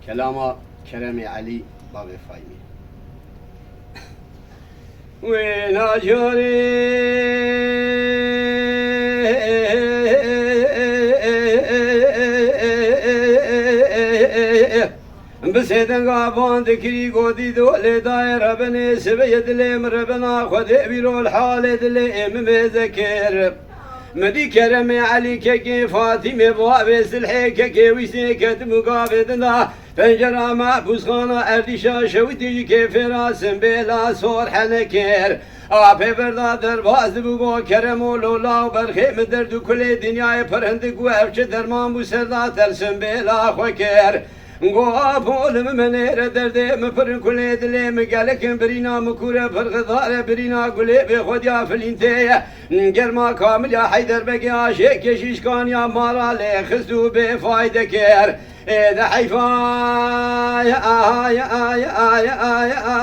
كلامه كرمي علي بابي فايمي وين أجري بسيدن قابون ذكري قودي دولي داير بني سبيد لي مربنا خذ بيرو الحال دلي مذكر مدي كرمي عليك كي فاطمه بوابي سلحيك كي ويسيك مقابدنا فنجرا ما بوسخانا اردشا شوتي كيف راسم بلا صور حنكر آبه بردادر باز بگو کرم و لولا و برخی مدرد و کل دنیای پرندگ و افچه درمان بو سردا ترسم بلا خوکر گو آبولم منیر درده مپرن کل دلی مگلکن برینا مکوره پرغدار برینا گلی به خودیا فلینته گرما کامل یا حیدر بگی عاشق کشیشکان یا مارا لخستو به فایده کر إذا حيفا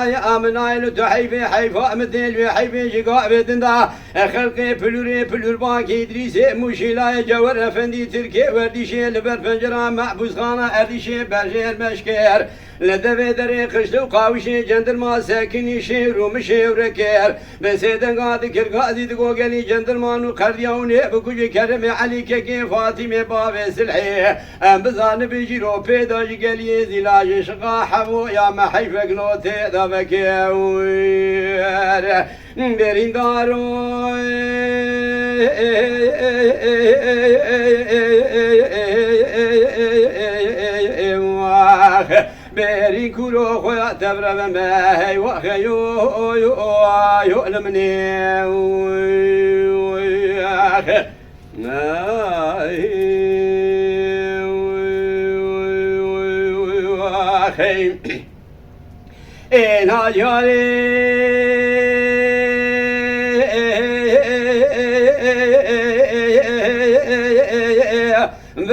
يا من عيلو تحيفي حيفا مثل حيفي شقاء بدندا خلقي بلور باكي إدريسي مشيلا جور أفندي تركي ورديشي لبر فنجرا محبوس خانة أرديشي برشير مشكير لدبي دري خشلو قاوشي جندرما ساكني شير ومشي وركير بسيدن قاد كرقادي دقو قلي جندرمان وقرديوني بكوجي كرمي علي كي فاطمة بابي سلحي أم بزان بيجيرو بيداج قلي زلاج شقا حبو يا ما حيفك نوتي دبكير برين دارو بيري كورو خويا تبرم هاي وخيو يؤلمني إن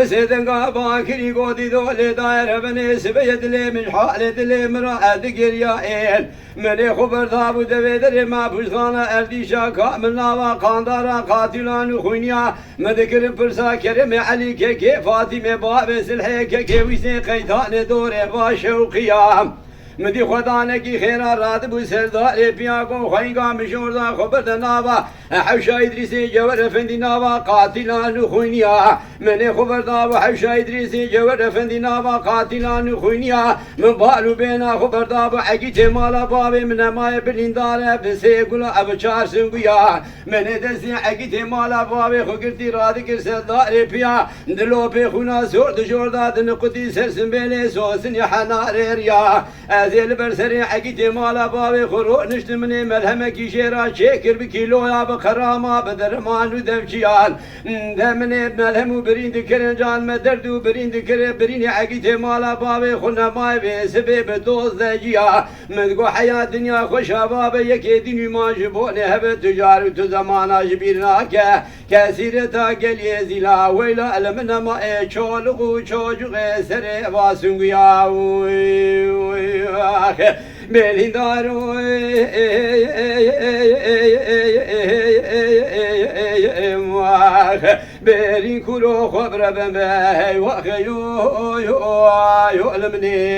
بسيدن قابا كري قودي دولي داير بني سبيد لي من حالة لي مرأة قريائين مني خبر ذابو دويدر ما بوشغانا ارديشا كاملنا وقاندارا قاتلان خوينيا مذكر برسا كرم علي كي فاطمة باب سلحي كي ويسي قيتان دوري باشوقيا مدي خدانه کی خیرا رات بو سردار پیا کو خوینگا مشوردا خبر دناوا حوشا ادریسی جوهر افندی ناوا قاتلان خوینیا من خبر دا و حوشا ادریسی جوهر افندی ناوا قاتلان خوینیا من بالو بینا خبر دا و حقیت مالا باب من مای بلیندار بسی گل اب چار سنگیا من دسی حقیت مالا باب خو گرتی راد کر سردار پیا دلو په خونا زور د جوړدا د نقدي سرسم بله سوسن حنار ریا ازيل برسري حقيت مالا بابي خرو نشت مني ملهمة كي شيرا شكر بكيلو يا بخرامة بدرمان ودمشيان دمني ملهم وبرين ذكر جان مدرد وبرين ذكر برين حقيت مالا بابي خلنا ماي بسبب بدوز دجيا مدقو حياة دنيا خوشا بابي يكي دنيا ما جبوني هبت تجار وتزمانا جبيرنا كثيرتا قلي زلا ويلا ألمنا ما چولغو چوجو غسر واسنگيا بلندارو برين كلو خبر بمباي وخيو يؤلمني